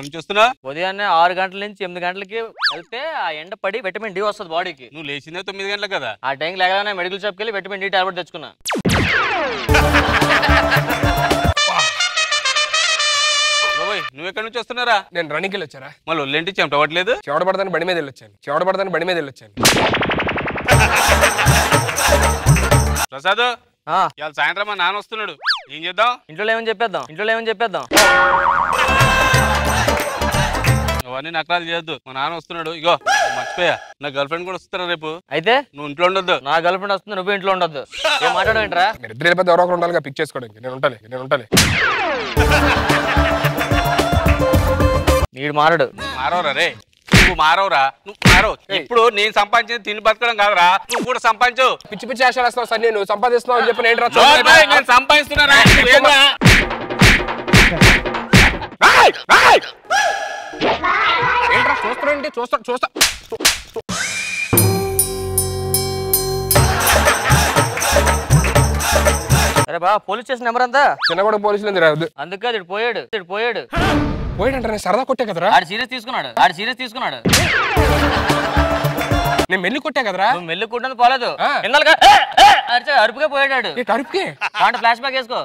ఏం చూస్తున్నా? ఉదయాన్నే 6 గంటల నుంచి 8 గంటలకి వెళ్తే ఆ ఎండ పడి విటమిన్ డి వస్తుంది బాడీకి. నువ్వు లేచిందే 9 గంటలకు కదా. ఆ టైంకి లేగానే మెడికల్ షాప్కి వెళ్ళి విటమిన్ డి టాబ్లెట్ తెచ్చుకున్నా. నువ్వు ఎక్కడి నుంచి వస్తున్నారా? నేను రన్నింగ్కి వెళ్ళి వచ్చారా? మళ్ళీ ఒళ్ళేంటి చెమట అవ్వట్లేదు? చెవడ పడతాను బండి మీద వెళ్ళొచ్చాను. ప్రసాద్ ఇవాళ సాయంత్రం మా నాన్న వస్తున్నాడు, ఏం చేద్దాం? ఇంట్లో ఏమని చెప్పేద్దాం. అవన్నీ నకరాలు చేయొద్దు. మా నాన్న వస్తున్నాడు. ఇగో మర్చిపోయా, నా గర్ల్ ఫ్రెండ్ కూడా వస్తున్నా రేపు. అయితే నువ్వు ఇంట్లో ఉండొద్దు. నా గర్ల్ ఫ్రెండ్ వస్తుంది, నువ్వు ఇంట్లో ఉండొద్దు. ఏం మాట్లాడడం ఏంట్రా? మీరు ఇద్దరు వెళ్ళిపోతే ఎవరో ఒకరు ఉండాలిగా పిక్ చేసుకోవడానికి. నేను ఉంటాలి. నీడు మారడు. మారవరా రే, నువ్వు మారవరా, నువ్వు మారవు. ఇప్పుడు నేను సంపాదించింది తిండి బతకడం కాదురా, నువ్వు కూడా సంపాదించు. పిచ్చి ఆశలు వేస్తున్నావు సార్, నేను సంపాదిస్తున్నావు అని చెప్పి నేను సంపాదిస్తున్నా. ఏంట్రా చూస్తానండి? చూస్తా అరే బా, పోలీస్ స్టేషన్ నెంబర్ అంతా చిన్న కూడా పోలీసులు రాదు. అందుకే అది పోయాడు. పోయాడంటే నేను సరదా కొట్టే కదరా. ఆడు సీరియస్ తీసుకున్నాడు. నేను మెల్లి కొట్టా కదరా. నువ్వు మెల్లి కుట్టని పోలేదు, అరుపుకే పోయాడు. అరుపుకే ఫ్లాష్ బ్యాక్ వేసుకో.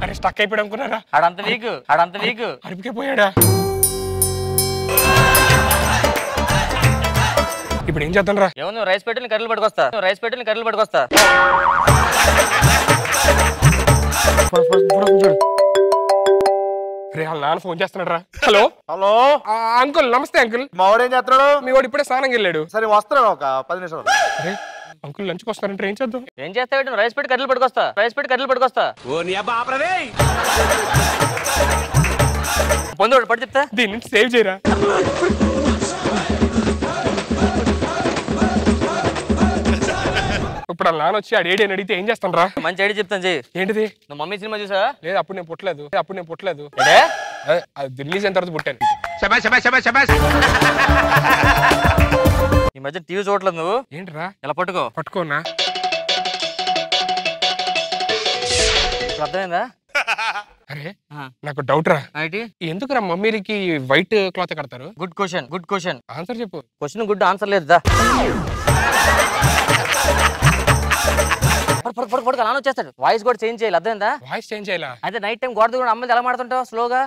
అరే స్టక్ అయిపోయాడు అనుకున్నారా? ఆడంత వీక్. అరుపుకే పోయాడా? ఇప్పుడు ఏం చేద్దాం రా? ఏమో రైస్ పెట్టిన కర్రీలు పట్టుకొస్తా. రే వాళ్ళ నాన్న ఫోన్ చేస్తున్నాడు రా. హలో అంకుల్, నమస్తే అంకుల్. మా వాడు ఏం చేస్తున్నాడు? మీ వాడు ఇప్పుడే స్నానంకి వెళ్ళాడు. సరే వస్తున్నాడు, ఒక 10 నిమిషాలు. అరే అంకుల్ లంచ్కి వస్తారంటే ఏం చేద్దాం? ఏం చేస్తావు? రైస్ పెట్టి కర్రీలు పట్టుకొస్తా. పొందోడు పడి చెప్తా. దీన్ని సేవ్ చేయరా. ఇప్పుడు వాళ్ళ నాన్న వచ్చి ఆడేడి అని అడిగితే ఏం చేస్తాను రా? మంచి ఐడియా చెప్తాను చెయ్యి. ఏంటిది? నువ్వు మమ్మీ సినిమా చూసావా? లేదు, అప్పుడు నేను పుట్టలేదు. అది రిలీజ్ అయిన తర్వాత పుట్టాను. ఈ మధ్య టీవీ చూడట్లేదు నువ్వు. ఏంటిరా? ఎలా పట్టుకోనా? అర్థమైందా? అరే నాకు డౌట్ రా. ఎందుకు రా మమ్మీకి వైట్ క్లాత్ కడతారు? Good question. ఆన్సర్ చెప్పు. క్వశ్చన్ గుడ్, ఆన్సర్ లేదు. అలా వచ్చేస్తాడు. వాయిస్ కూడా చేంజ్ చేయాలి, అర్థమైందా? వాయిస్ చేంజ్ చేయాలా? అయితే నైట్ టైం గోడ కూడా అమ్మాయి ఎలా మాట్లాడుతుంటావు? స్లోగా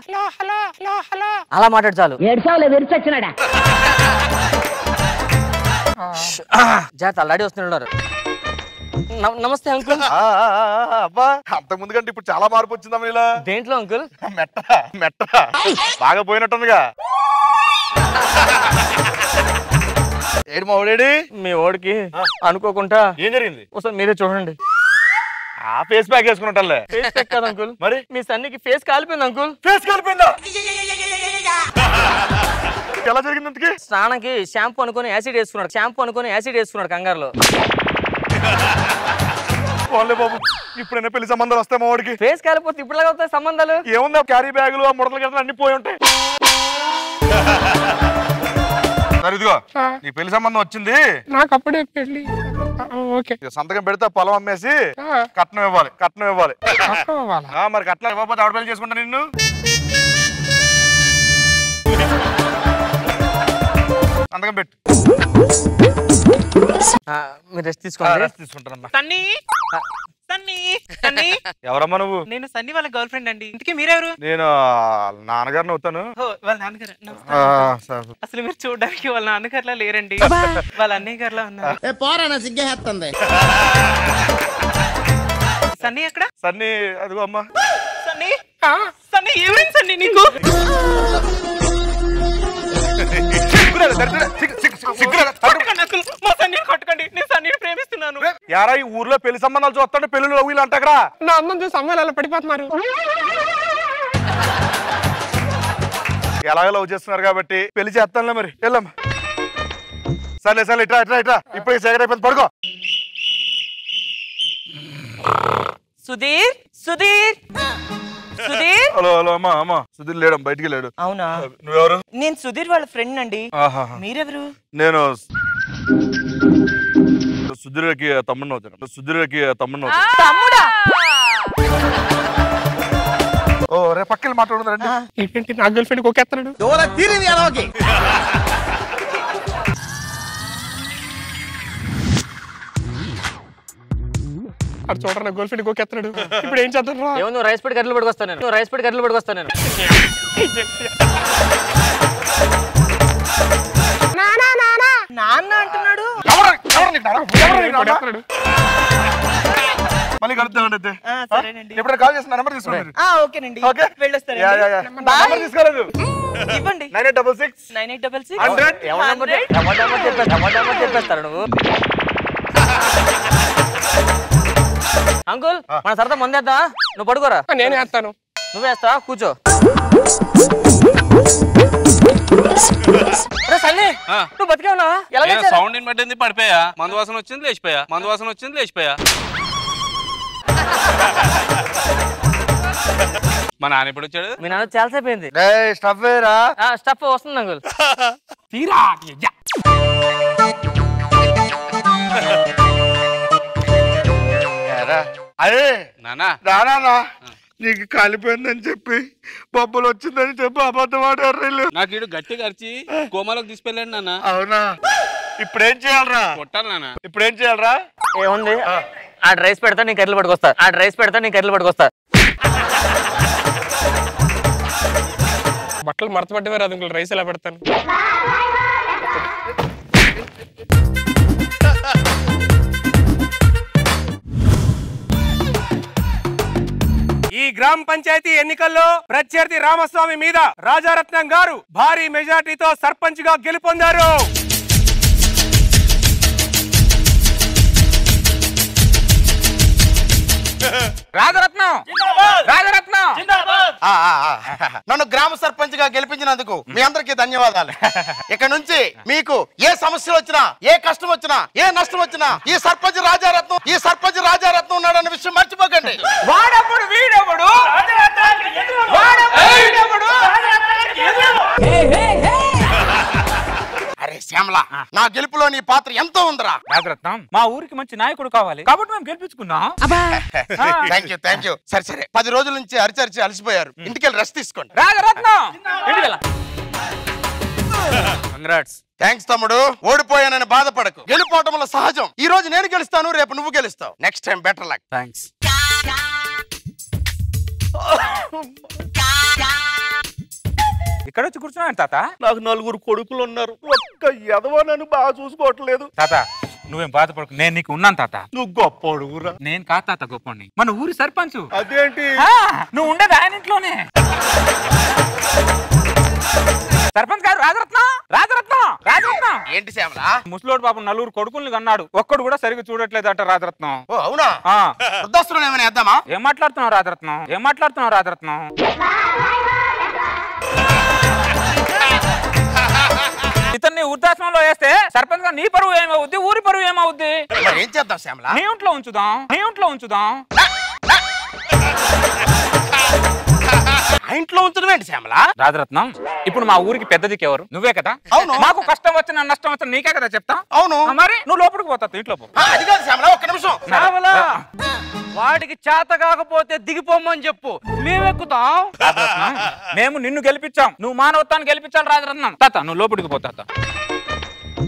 అలా మాట్లాడు చాలు. జాగ్రత్త, ఆల్రెడీ వస్తున్నారు. నమస్తే అంకుల్. అబ్బా, అంత ముందు కంటే ఇప్పుడు చాలా మార్పు వచ్చిందమ్మా. ఇలా దేంట్లో అంకుల్? మెట్ట బాగా పోయినట్టుందిగా. ఏడు మా ఓడేడి? మీ ఓడికి అనుకోకుండా ఏం జరిగింది? ఒకసారి మీరే చూడండి. ఆ ఫేస్ ప్యాక్ వేసుకున్నట్లే. ఫేస్ ప్యాక్ కాదు అంకుల్, మరి మీ సన్నికి ఫేస్ కాలిపోయింది అంకుల్. ఫేస్ కాలిపోయిందా? ఎలా జరిగింది? అంతకి స్నానంకి షాంపూ అనుకుని యాసిడ్ వేసుకున్నాడు కంగారులో. పోన్లే బాబు, ఇప్పుడైనా పెళ్లి సంబంధాలు వస్తాయి మా వాడికి. ఫేస్ కాలిపోతే ఇప్పుడులాగా వస్తాయి సంబంధాలు. ఏముంది, క్యారీ బ్యాగులు, ఆ ముడతలు గట్రా అన్ని పోయి ఉంటాయి. సరే ఇదిగో, నీ పెళ్లి సంబంధం వచ్చింది. నాకు అప్పుడే పెళ్లి. ఓకే, సంతకం పెడితే పొలం అమ్మేసి కట్నం ఇవ్వాలి. మరి కట్నం ఇవ్వకపోతే ఆవిడ పెళ్లి చేసుకుంటా నిన్ను. సంతకం పెట్టు. మీరు రెస్ట్ తీసుకోండి. తీసుకుంటానమ్మా. ఎవరమ్మా నువ్వు? నేను సన్నీ వాళ్ళ గర్ల్ ఫ్రెండ్ అండి. ఇంతకీ మీరెవరు? నేను నాన్నగారిని అవుతాను. వాళ్ళ నాన్నగారు. అసలు మీరు చూడడానికి వాళ్ళ నాన్నగారులా లేరండి, వాళ్ళ అన్నయ్య గారిలా ఉన్నారు. సన్నీ ఎక్కడ? సన్నీ అదిగో అమ్మా. సన్నీ సన్నీ ఏమైంది సన్నీ నీకు? కొట్టకండి, నేను సన్నీని ప్రేమిస్తున్నాను. యారా ఈ ఊర్లో పెళ్లి సంబంధాలు చూస్తాడు, పెళ్లిలో వీళ్ళు అంటారా? నా అందం చూసి అమ్మాయిలు అలా పడిపోతున్నారు. ఎలాగో లవ్ చేస్తున్నారు కాబట్టి పెళ్లి చేస్తానులే. మరి వెళ్ళమ్మా. సరే ఇట్రా ఇప్పుడు సెకండ్ అయిపోయింది, పడుకో. సుధీర్ సుధీర్ సుధీర్. హలో అమ్మా. సుధీర్ లేడు, బయటికి లేడు. అవునా? నువ్వెవరు? నేను సుధీర్ వాళ్ళ ఫ్రెండ్ అండి. మీరెవరు? నేను సుధీర్కి తమ్ముడిని అవుతాను. సుధీర్కి తమ్ముడిని తమ్ముడా? ఓ రే పక్కకి మాట్లాడుతున్నారండి. ఏంటంటే నా గర్ల్ ఫ్రెండ్ కొకేస్తున్నాడు. అది చూడరా నా గర్ల్ ఫ్రెండ్ కొకేస్తున్నాడు. ఇప్పుడు ఏం చేద్దాం రా? ఏమో రైస్ పెట్టి గడ్డలు పట్టుకొస్తాను నేను. రైస్ పెట్టి గడ్డలు పట్టుకొస్తాను నేను. నాన్న అంటున్నాడు. మళ్ళీ కలుద్దామండి. సరేనండి. ఎప్పుడైనా కాల్ చేసిన నెంబర్ తీసుకోండి. ఓకేనండి. ఓకే. వెళ్ళొస్తాను. నెంబర్ తీసుకోలేదు. ఇవ్వండి. 9866 9866 100. ఎవరి నెంబర్ చెప్పేస్తారు నువ్వు. అంకుల్ మన సరదా ముందేద్దా? నువ్వు పడుకోరా. నేనే వేస్తాను. నువ్వేస్తా కూర్చో. నువ్వు బతికే ఉన్నావా? ఎలా సౌండ్ పట్టింది పడిపోయా. మందు వాసన వచ్చింది లేచిపోయా. మందు వాసన వచ్చింది లేచిపోయా. మా నాన్న ఎప్పుడు వచ్చాడు? మీ నాన్న చాలాసేపు అయింది. స్టఫ్ వస్తుంది అంకుల్. తీరా అదే నానా రానా నీకు కాలిపోయిందని చెప్పి బొబ్బలు వచ్చిందని చెప్పి అబద్ధం ఆడారు. నాకు ఇడు గట్టిగా అరిచి కోమాలోకి తీసుకెళ్ళాడు నాన్న. అవునా? ఇప్పుడేం చేయాలరా? కొట్టాలి నాన్న. ఇప్పుడేం చేయాలరా? ఏముంది, ఆ డ్రైస్ పెడతా నీ కర్రలు పట్టుకొస్తా. బట్టలు మడత పడ్డవే రాదు ఇంకో రైస్ ఎలా పెడతాను? ఈ గ్రామ పంచాయతీ ఎన్నికల్లో ప్రత్యర్థి రామస్వామి మీద రాజారత్నం గారు భారీ మెజార్టీతో సర్పంచ్ గా గెలుపొందారు. నన్ను గ్రామ సర్పంచ్ గా గెలిపించినందుకు మీ అందరికీ ధన్యవాదాలు. ఇక నుంచి మీకు ఏ సమస్యలు వచ్చినా, ఏ కష్టం వచ్చినా, ఏ నష్టం వచ్చినా ఈ సర్పంచ్ రాజారత్నం ఉన్నాడన్న విషయం మర్చిపోకండి. అరే శ్యామల, నా గెలుపులో నీ పాత్ర ఎంతో ఉందిరా. రాజరత్నం, మా ఊరికి మంచి నాయకుడు కావాలి కాబట్టి మేము గెలిపించుకున్నాం. Thank you. సరే 10 రోజుల నుంచి అరిచి అలసిపోయారు. ఇంటికెళ్ళి రెస్ట్ తీసుకోండి. రాజరత్నం థ్యాంక్స్ తమ్ముడు. ఓడిపోయానని బాధపడకు. గెలుపోవటంలో సహజం. ఈ రోజు నేను గెలుస్తాను, రేపు నువ్వు గెలుస్తావు. Next time better luck. Thanks. ఇక్కడ వచ్చి కూర్చున్నాను తాత. నాకు 4 కొడుకులు ఉన్నారు. ఒక్క ఎదవా నన్ను బాగా చూసుకోవట్లేదు. తాత నువ్వేం బాధపడకు, నేను నీకు ఉన్నాను తాత. నువ్వు గొప్పడుగురా. నేను కాదు తాత గొప్పని, మన ఊరి సర్పంచ్. అదేంటి? నువ్వు ఉండేది ఆయన ఇంట్లోనే. సర్పంచ్ గారు రాజరత్నం ఏంటి శ్యామల? ముసలోడు పాపం 4 కొడుకుల్ని కన్నాడు, ఒక్కడు కూడా సరిగ్గా చూడట్లేదట రాజరత్నం. ఓ అవునా? వృద్ధాశ్రమం ఏమైనా వేద్దామా? ఏం మాట్లాడుతున్నావు రాజరత్నం? ఇతన్ని వృద్ధాశ్రమంలో వేస్తే సర్పంచ్ గా నీ పరువు ఏమవుద్ది, ఊరి పరువు ఏమవుద్ది? ఏం చేద్దాం శ్యామల? నీ ఇంట్లో ఉంచుదాం. ఇంట్లో ఉంచడం ఏంటి శ్యామల? రాజరత్నం, ఇప్పుడు మా ఊరికి పెద్ద దిక్కు ఎవరు? నువ్వే కదా. అవును. మాకు కష్టం వచ్చినా నష్టం వచ్చినా నీకే కదా చెప్తా. అవును. మరి నువ్వు లోపలికి పోతావు, ఇంట్లో పో. అది కాదు శ్యామల, ఒక్క నిమిషం. వాడికి చేత కాకపోతే దిగిపోమని చెప్పు, మేమెక్కుతాం. మేము నిన్ను గెలిపించాం, నువ్వు మానవత్వాన్ని గెలిపించాలి రాజరత్నం. తాత నువ్వు లోపలికి పో తాత.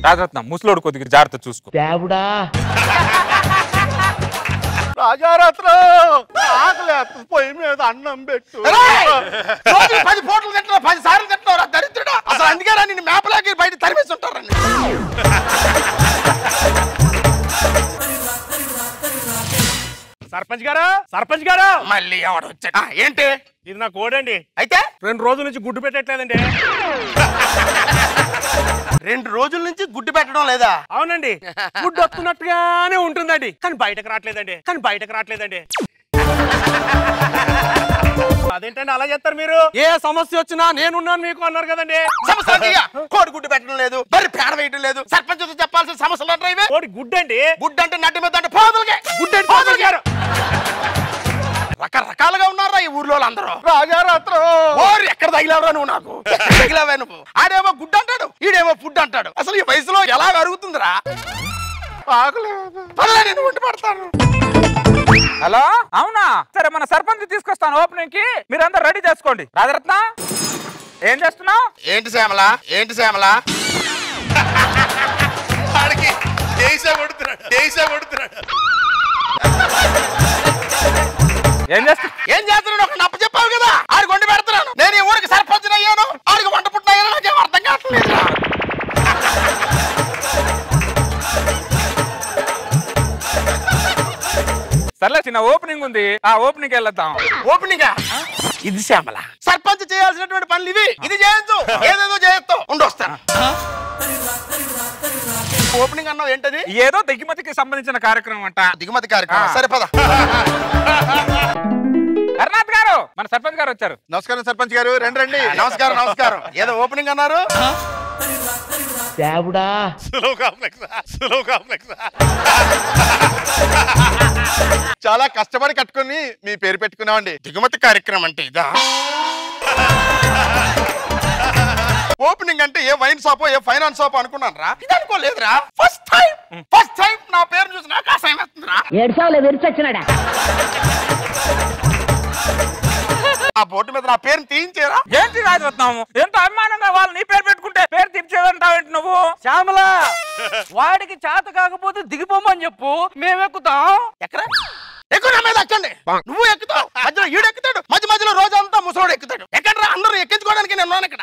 రాజరత్నం, ముసలోడు కొద్దిగా జాగ్రత్త చూసుకో. రాజారత్నం, ఆకలి పొయ్యి మీద అన్నం పెట్టు. 10 పూటలు తింటున్నావు, 10 సార్లు తింటున్నావు దరిద్రుడా. అసలు అందుకే నిన్ను మేపలాకి బయట తరిమేసి ఉంటారని. సర్పంచ్ గారు మళ్ళీ ఎవడు వచ్చాడు? ఏంటి? ఇది నా కోడండి. అయితే 2 రోజుల నుంచి గుడ్డు పెట్టట్లేదండి. 2 రోజుల నుంచి గుడ్డు పెట్టడం లేదా? అవునండి, గుడ్డు వస్తున్నట్టుగానే ఉంటుందండి, కానీ బయటకు రావట్లేదండి. అదేంటండి అలా చేస్తారు మీరు? ఏ సమస్య వచ్చినా నేనున్నాను మీకు అన్నారు కదండి. కోడి గుడ్డు పెట్టడం లేదు, మరి పేడ వేయడం లేదు. సర్పంచ్ చెప్పాల్సిన సమస్యలు అంటే ఇవే. కోడి గుడ్డండి. గుడ్డు అంటే నడ్డి మీద అంటే పోదులుగా. గుడ్డు గారు రకరకాలుగా ఉన్నారా ఈ ఊర్లో అందరూ. రాజారత్నం, ఎక్కడ తగిలావురా నువ్వు? నాకు తగిలావే నువ్వు. ఆడేమో గుడ్డు అంటాడు, ఈడేమో ఫుడ్ అంటాడు. అసలు ఈ వయసులో ఎలా అరుగుతుందిరా? పదరా, నేను వండి పెడతాను. హలో, అవునా? సరే, మన సర్పంచ్ తీసుకొస్తాను ఓపెనింగ్ కి, మీరందరూ రెడీ చేసుకోండి. రాజరత్న, ఏం చేస్తున్నావు? ఏంటి శ్యామల, ఏంటి శ్యామల? ఏం చేస్తున్నాను? ఒక నప్ప చెప్పావు కదా, ఆడికి వండి పెడుతున్నాను. నేను ఈ ఊరికి సర్పంచ్ అయ్యాను, ఆడికి వంట పుట్టిన అయ్యాను, నాకేం అర్థం కావట్లేదు. సర్లే, చిన్న ఓపెనింగ్ ఉంది, ఆ ఓపెనింగ్ వెళ్దాం. ఓపెనింగ్ ఇది శ్యామల, సర్పంచ్ చేయాల్సినటువంటి పనులు ఇవి. ఇది చేయొచ్చు, ఏదేదో చేయొచ్చు. ఉండొస్తాను. ఓపెనింగ్ అన్నావు ఏంటది? ఏదో దిగుమతికి సంబంధించిన కార్యక్రమం అంట. దిగుమతి కార్యక్రమం, సరే పద. హరినాథ్ గారు, మన సర్పంచ్ గారు వచ్చారు. నమస్కారం సర్పంచ్ గారు, రండి రండి. నమస్కారం నమస్కారం. ఏదో ఓపెనింగ్ అన్నారు? చాలా కష్టపడి కట్టుకుని మీ పేరు పెట్టుకున్నామండి. దిగుమతి కార్యక్రమం అంటే ఇదా? ఓపెనింగ్ అంటే ఏ వైన్ షాప్ ఏ ఫైనాన్స్ షాప్ అనుకున్నాను రా. ఇది అనుకోలేదురా. ఫస్ట్ టైం నా పేరు చూసి నాకు అసహ్యం వేస్తుందిరా. ఆ బోర్డు మీద నా పేరు తీయించేరా. ఏంటి రాజరత్నం, ఎంతో అభిమానంగా వాళ్ళు నీ పేరు పెట్టుకుంటే పేరు తీర్చేదంటావేంటి నువ్వు? శ్యామల, వాడికి చేత కాకపోతే దిగిపోమని చెప్పు, మేము ఎక్కుతాం. ఎక్కడ ఎక్కువ నా మీద ఎక్కండి. నువ్వు ఎక్కుతావు, మధ్యలో ఈడు ఎక్కుతాడు, మధ్యలో రోజంతా ముసలోడు ఎక్కుతాడు. ఎక్కడరా అందరూ ఎక్కించుకోవడానికి నేను ఉన్నాను ఇక్కడ.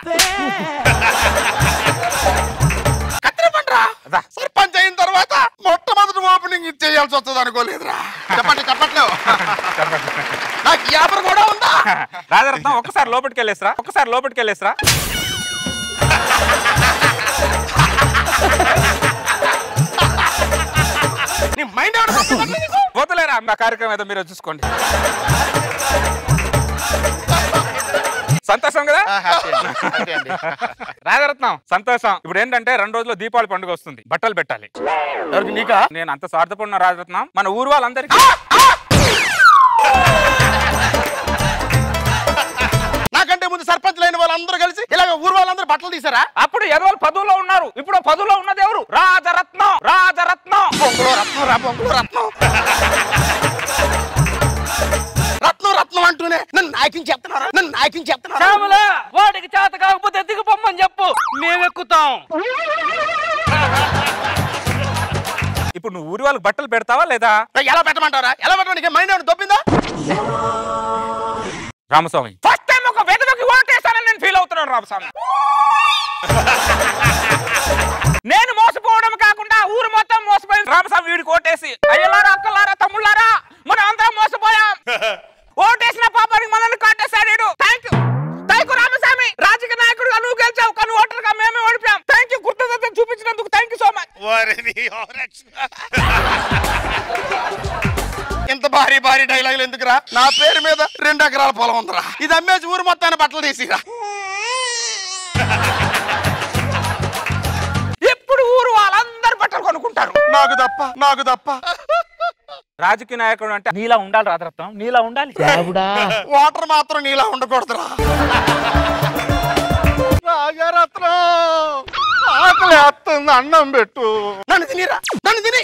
కత్తిరపండ్రా. సర్పంచ్ అయిన తర్వాత మొట్టమొదటి ఓపెనింగ్ ఇది చేయాల్సి వస్తుంది అనుకోలేదురా. చెప్పట్లేవు నాకు యాపర్ కూడా ఉందా? రాజరత్నం, ఒక్కసారి లోపలికి వెళ్ళేసరా. నీ మైండ్ వదిలేరా, నా కార్యక్రమం ఏదో మీరు చూసుకోండి. సంతోషం కదా? రాజరత్నం, సంతోషం. ఇప్పుడు ఏంటంటే 2 రోజుల్లో దీపావళి పండుగ వస్తుంది, బట్టలు పెట్టాలి. నీకా? నేను అంత స్వార్థపడిన రాజరత్నం, మన ఊరు వాళ్ళందరికీ. నాకంటే ముందు సర్పంచ్ లేని వాళ్ళందరూ కలిసి ఇలాగ ఊరు వాళ్ళందరూ బట్టలు తీసారా? అప్పుడు ఎదవాళ్ళు 10లో ఉన్నారు, ఇప్పుడు 10లో ఉన్నది ఎవరు? రాజరత్నం. బొంగులో రత్నం రా, బొంగులో రత్నం. రత్నం అంటూనే నన్ను నాయకుని చెప్తున్నారా? శ్యామల, వాడికి చేత కాకపోతే దిగిపోమని చెప్పు, మేము ఎక్కుతాం. ఇప్పుడు నువ్వు ఊరి వాళ్ళకి బట్టలు పెడతావా లేదా? ఎలా పెట్టమంటారా? ఎలా పెట్టమంటే మైండ్ ఏమైనా దొబ్బిందా? రామస్వామి, ఫస్ట్ టైం ఒక వెదవకి ఓటేస్తానని నేను ఫీల్ అవుతున్నాను రామస్వామి. నేను మోసపోవడం కాకుండా ఊరు మొత్తం మోసపోయింది రామస్వామి వీడికి ఓటేసి. అయ్యలారా, అక్కలారా, తమ్ముళ్ళారా, మనం అందరం మోసపోయాం. ఓటేసిన పాపానికి మనల్ని కాటేశాడు. Thank you Ramaswamy. రాజకీయ నాయకుడుగా నువ్వు గెలిచావు, కానీ ఓటర్గా మేమే ఓడిపోయాం. థ్యాంక్ యూ, కృతజ్ఞత చూపించినందుకు థ్యాంక్ యూ సో మచ్. ఇంత భారీ డైలాగులు ఎందుకురా? నా పేరు మీద 2 ఎకరాల పొలం ఉందిరా. ఇది అమ్మేసి ఊరు మొత్తాన్ని బట్టలు తీసిరా. ఎప్పుడు ఊరు వాళ్ళందరూ బట్టలు కొనుక్కుంటారు, నాకు తప్ప. రాజకీయ నాయకుడు అంటే నీలా ఉండాలి రాజరత్నం, నీలా ఉండాలి. వాటర్ మాత్రం నీలా ఉండకూడదురా. రాజరత్నం, ఆకలి వేస్తుంది, అన్నం పెట్టు. నన్ను తిని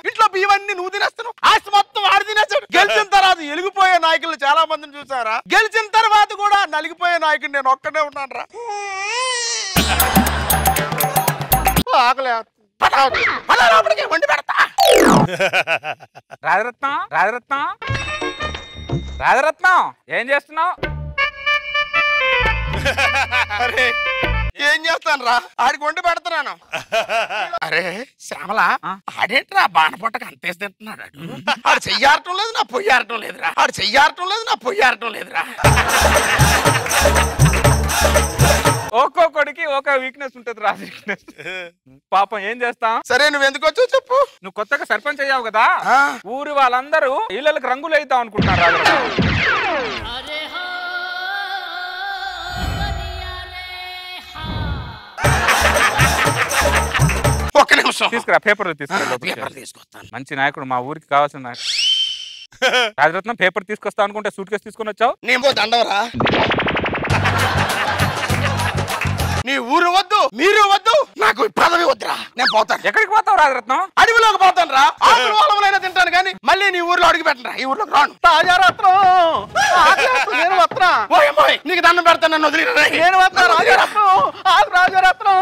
ఇంట్లో బియ్యవన్నీ నువ్వు తినేస్తున్నావు, ఆస్తి మొత్తం వాడు తినేస్తాడు. గెలిచిన తర్వాత ఎలిగిపోయే నాయకులు చాలా మందిని చూసారా? గెలిచిన తర్వాత కూడా నలిగిపోయే నాయకుడు నేను ఒక్కడే ఉన్నాను రా. ఆకలి వండి పెడతా. రాజరత్నం, ఏం చేస్తున్నావు? అరే ఏం చేస్తాను రా, ఆడికి వండి పెడతాను. అరే శ్యామల, ఆడేట్రా బాణపొట్టకు అంతేసి తింటున్నాడు. ఆడు చెయ్యారటం లేదు, నా పొయ్యారటం లేదురా. ఒక్కొక్కడికి ఒక వీక్నెస్ ఉంటుంది రాజు, వీక్నెస్. పాపం ఏం చేస్తాం? సరే నువ్వు ఎందుకు వచ్చావు చెప్పు. నువ్వు కొత్తగా సర్పంచ్ అయ్యావు కదా, ఊరి వాళ్ళందరూ ఇళ్ళకి రంగులు వేద్దాం అనుకుంటున్నారు రాజు. ఒక్క నిమిషం తీసుకురా, పేపర్ తీసుకొస్తాను. మంచి నాయకుడు, మా ఊరికి కావాల్సిన నాయకుడు. రాజరత్నం, పేపర్ తీసుకొస్తా అనుకుంటే సూట్ కేసు తీసుకొని వచ్చావు. నేను దండవరా, నీ ఊరు వద్దు, మీరు వద్దు, నాకు పదవి వద్దురా. నేను పోతాను. ఎక్కడికి పోతావు? పోతావు రాజరత్నం? అడవిలోకి పోతాను రా, ఆకులు వాళ్ళమైనా తింటాను కానీ మళ్ళీ నీ ఊర్లో అడుగు పెట్టను రా. ఈ ఊర్లోకి రాను. రాజారత్నం నేను వస్తున్నా. నీకు దండం పెడతాను, నన్ను వదిలి. నేను వస్తున్నా రాజారత్నం. రాజారత్నం